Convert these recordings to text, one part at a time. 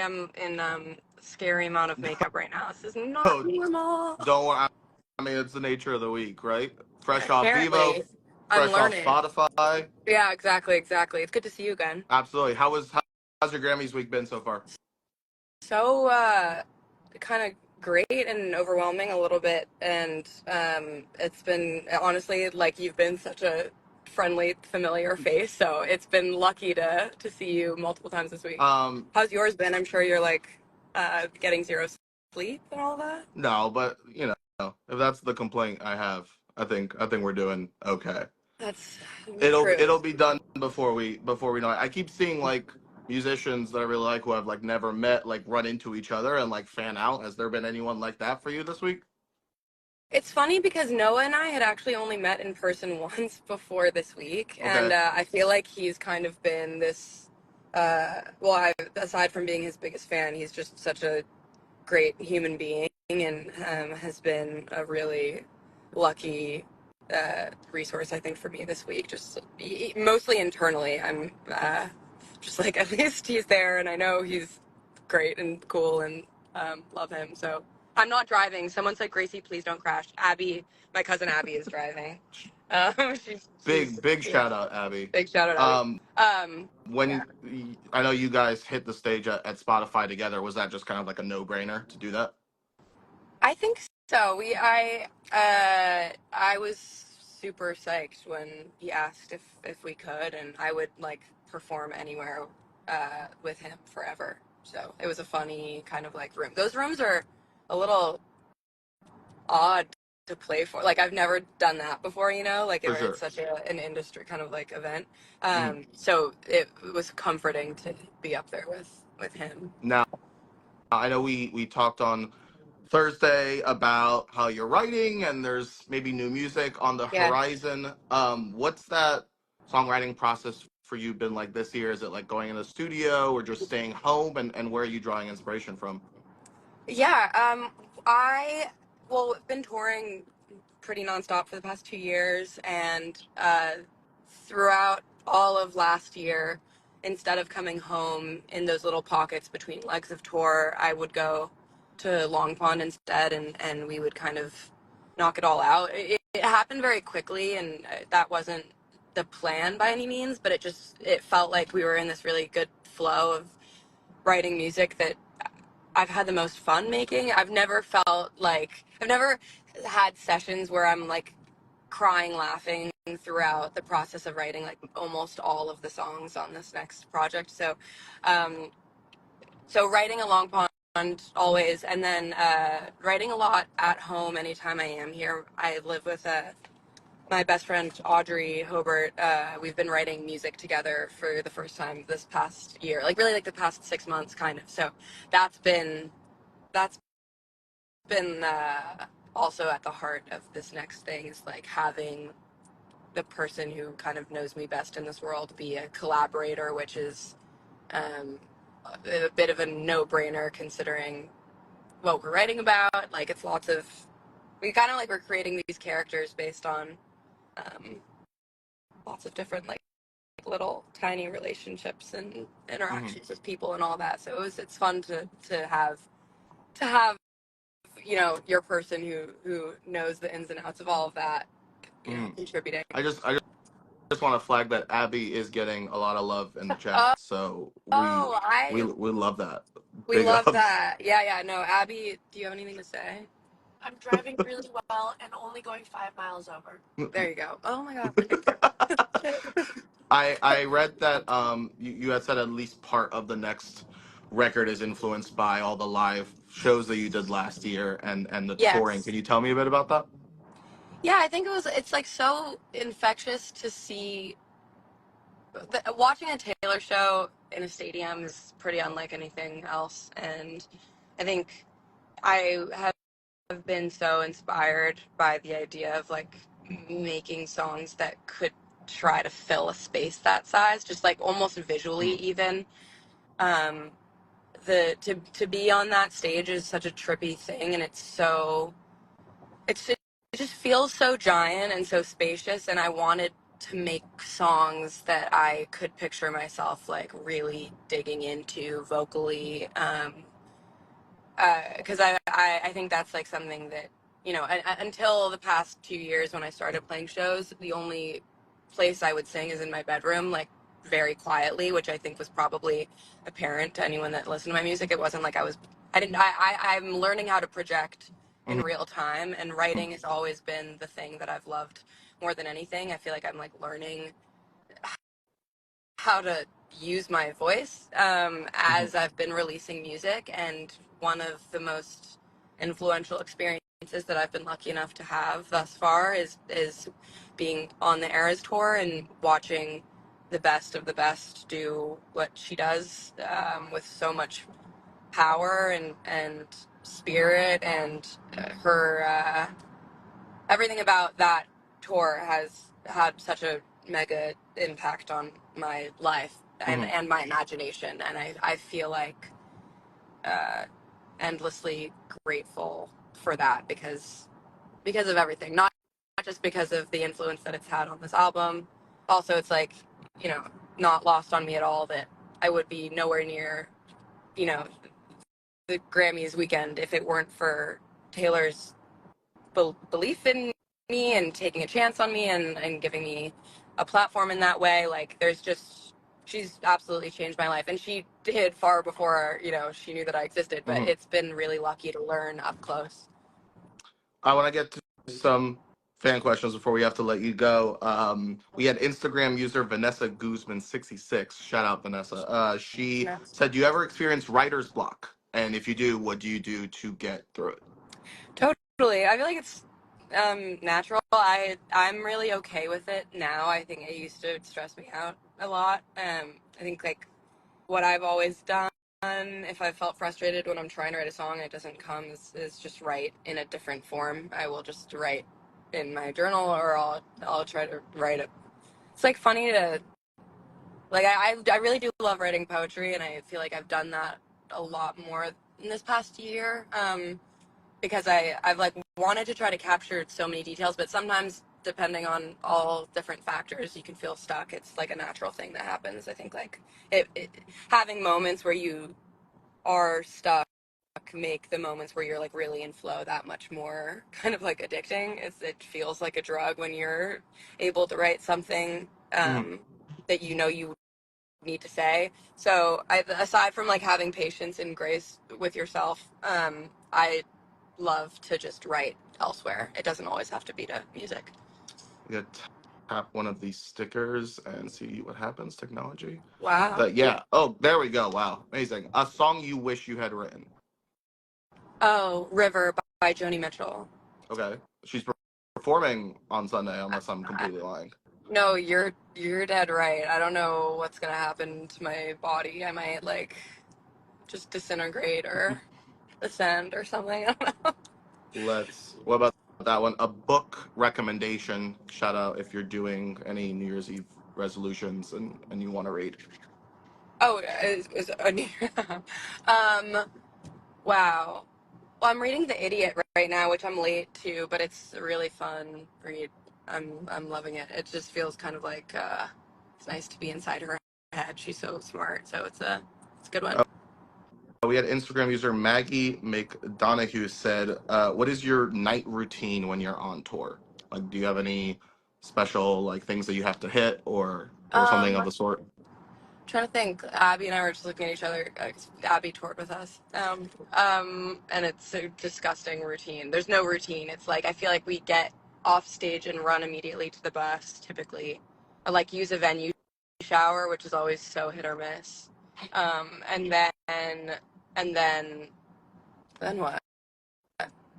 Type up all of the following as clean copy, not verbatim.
am in scary amount of makeup right now. This is not Oh, normal. don't worry. I mean, it's the nature of the week, right? Fresh off Vivo, Apparently, I'm fresh off learning. Spotify. Yeah, exactly. It's good to see you again. Absolutely. How's your Grammys week been so far? So, kind of great and overwhelming a little bit, and it's been honestly like you've been such a friendly, familiar face. So it's been lucky to see you multiple times this week. Um, How's yours been? I'm sure you're like getting zero sleep and all that. no, but if that's the complaint I have, I think we're doing okay. That's It'll true. it'll be done before we know it. I keep seeing like musicians that I really like who have like never met like run into each other and like fan out. Has there been anyone like that for you this week? It's funny because Noah and I had actually only met in person once before this week, and Okay. I feel like he's kind of been this. Aside from being his biggest fan, he's just such a great human being and has been a really lucky resource, I think, for me this week. Just mostly internally, I'm just like at least he's there, and I know he's great and cool and love him. So I'm not driving. Someone said, "Gracie, please don't crash." Abby, my cousin Abby, is driving. She's Big yeah, shout out, Abby. big shout out, Abby. Um, Yeah. when I know you guys hit the stage at Spotify together, was that just kind of like a no brainer to do that? I think so. I was super psyched when he asked if we could, and I would like perform anywhere with him forever. So it was a funny kind of like room. Those rooms are a little odd to play for. Like I've never done that before, like For it's sure. such an industry kind of like event. Mhm. So it was comforting to be up there with him. Now, I know we talked on Thursday about how you're writing and there's maybe new music on the Yeah. horizon. What's that songwriting process for you been like this year? Is it like going in the studio or just staying home, and where are you drawing inspiration from? Yeah, I been touring pretty nonstop for the past 2 years, and throughout all of last year, instead of coming home in those little pockets between legs of tour, I would go to Long Pond instead, and we would kind of knock it all out. It happened very quickly, and that wasn't the plan by any means, but it felt like we were in this really good flow of writing music that I've had the most fun making. I've never had sessions where I'm like crying, laughing throughout the process of writing like almost all of the songs on this next project. Um, so writing a long pond always, and then writing a lot at home anytime I am here. I live with my best friend Audrey Hobart. We've been writing music together for the first time this past year, like really like the past 6 months, kind of. So that's been that's been also at the heart of this next thing is like having the person who kind of knows me best in this world be a collaborator, which is um, a bit of a no-brainer considering what we're writing about. Like it's we kind of like we're creating these characters based on um, lots of different like little tiny relationships and Hmm. interactions with people and all that. So it's fun to have your person who knows the ins and outs of all of that, Hmm. contributing. I just want to flag that Abby is getting a lot of love in the chat, Oh, so we oh, we we love that. we Big love ups. that. Yeah, yeah. No, Abby, do you have anything to say? I'm driving really well and only going 5 miles over. There you go. Oh my God, look at I read that you had said at least part of the next record is influenced by all the live shows that you did last year and the touring. Yes. Can you tell me a bit about that? Yeah, I think it's like so infectious to see watching a Taylor show in a stadium is pretty unlike anything else, and I think I have been so inspired by the idea of like making songs that could try to fill a space that size, just like almost visually Mhm. even. Um, to be on that stage is such a trippy thing, and it just feels so giant and so spacious, and I wanted to make songs that I could picture myself like really digging into vocally. Because I think that's like something that, you know, until the past 2 years when I started playing shows, the only place I would sing is in my bedroom, like very quietly, which I think was probably apparent to anyone that listened to my music. It wasn't like I didn't, I'm learning how to project in Mhm. real time, and writing has always been the thing that I've loved more than anything. I feel like I'm like learning how to use my voice Mhm. as I've been releasing music. And one of the most influential experiences that I've been lucky enough to have thus far is being on the Eras tour and watching the best of the best do what she does with so much power and spirit, and her everything about that tour has had such a mega impact on my life Mhm. and my imagination. And I feel like uh, endlessly grateful for that because of everything, not just because of the influence that it's had on this album. Also, it's like, you know, not lost on me at all that I would be nowhere near, you know, the Grammys weekend if it weren't for Taylor's belief in me and taking a chance on me and giving me a platform in that way. Like, there's just, she's absolutely changed my life. And she did far before, you know, she knew that I existed, but Mhm. it's been really lucky to learn up close. I want to get to some fan questions before we have to let you go. We had Instagram user Vanessa Guzman 66. Shout out Vanessa. She said, "Do you ever experience writer's block? And if you do, what do you do to get through it?" Totally. I feel like it's natural. I'm really okay with it now. I think it used to stress me out a lot. I think like what I've always done if I felt frustrated when I'm trying to write a song and it doesn't come is just write in a different form. I will just write in my journal, or I'll try to write it. It's like funny to like I really do love writing poetry, and I feel like I've done that a lot more in this past year. Because I've like wanted to try to capture so many details, but sometimes depending on all different factors, you can feel stuck. It's like a natural thing that happens. I think like having moments where you are stuck make the moments where you're like really in flow that much more kind of like addicting. It feels like a drug when you're able to write something Mhm. that you know you need to say. So aside from like having patience and grace with yourself, I love to just write elsewhere. It doesn't always have to be to music. We could tap one of these stickers and see what happens. Technology. Wow. Yeah. Oh, there we go. Wow, amazing. A song you wish you had written. Oh, River by Joni Mitchell. Okay. She's performing on Sunday, I, unless I'm I, completely lying. no, you're dead right. I don't know what's gonna happen to my body. I might like just disintegrate or ascend or something. I don't know. Let's. What about that one? A book recommendation. Shout out if you're doing any New Year's Eve resolutions and you want to read. Oh, is um. Wow. Well, I'm reading The Idiot right now, which I'm late to, but it's a really fun read. I'm loving it. It just feels kind of like it's nice to be inside her head. She's so smart, so it's a good one. We had Instagram user Maggie McDonough said, "What is your night routine when you're on tour? Like, do you have any special like things that you have to hit or something of Um, the sort?" Trying to think. Abby and I were just looking at each other. 'Cause Abby toured with us. And it's a disgusting routine. There's no routine. It's like I feel like we get off stage and run immediately to the bus, typically, or like use a venue shower, which is always so hit or miss. And then what?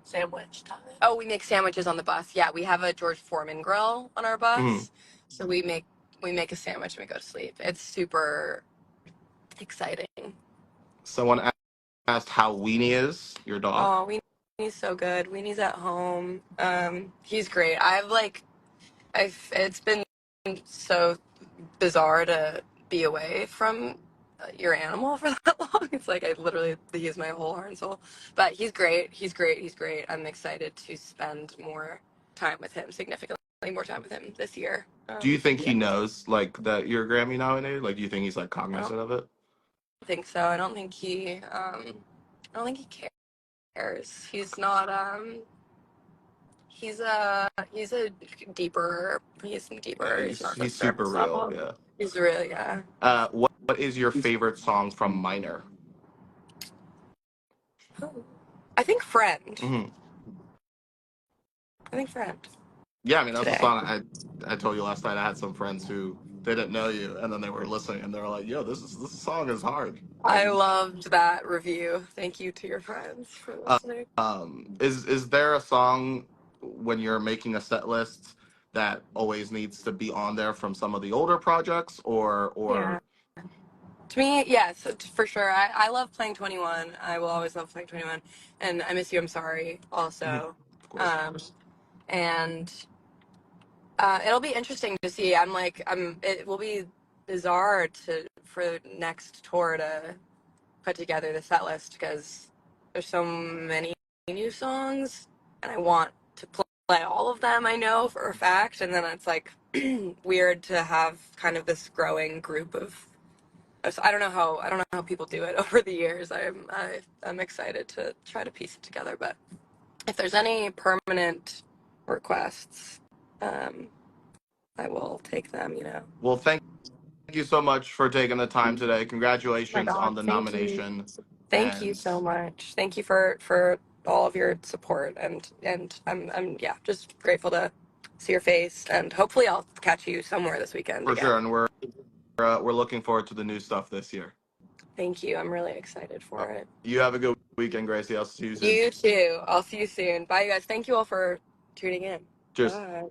Sandwich time. Oh, we make sandwiches on the bus. Yeah, we have a George Foreman grill on our Mhm. bus, so we make a sandwich and we go to sleep. It's super exciting. Someone asked how Weenie is, your dog. Oh, Weenie's so good. Weenie's at home. He's great. I've like, it's been so bizarre to be away from your animal for that long. It's like I literally use my whole heart and soul. But he's great. He's great. He's great. I'm excited to spend more time with him, significantly more time with him this year. Do you think he Yeah, knows like that you're Grammy nominated? Like, do you think he's like I don't cognizant of it? think so. I don't think I don't think he cares. He's not. He's a deeper. He's Yeah, deeper. He's not he's just super surface real. level. Yeah. He's really yeah. What is your favorite song from Minor? I think friend. Hmm. I think friend Yeah, I mean that's a today. song I told you last night. I had some friends who they didn't know you, and then they were listening, and they were like, "Yo, this song is hard." Like, I loved that review. Thank you to your friends for listening. is there a song when you're making a set list that always needs to be on there from some of the older projects, Yeah. or To me, yes, for sure. I love playing 21. I will always love playing 21. And I Miss You, I'm Sorry Mhm, also. of course. Um, and it'll be interesting to see. It will be bizarre for next tour to put together the set list because there's so many new songs and I want to play all of them. I know for a fact, and then it's like weird to have kind of this growing group of. So I don't know how people do it over the years. I'm excited to try to piece it together. But if there's any permanent requests, um, I will take them. You know. Well, thank you so much for taking the time today. Oh my Congratulations God, on the thank you. nomination, Thank you and so much. Thank you for all of your support and I'm yeah, just grateful to see your face and hopefully I'll catch you somewhere this weekend for sure, again. and we're looking forward to the new stuff this year. Thank you. I'm really excited for it. You have a good weekend, Gracie. I'll see you soon. You too. I'll see you soon. Bye you guys. Thank you all for tuning in. Cheers. Bye.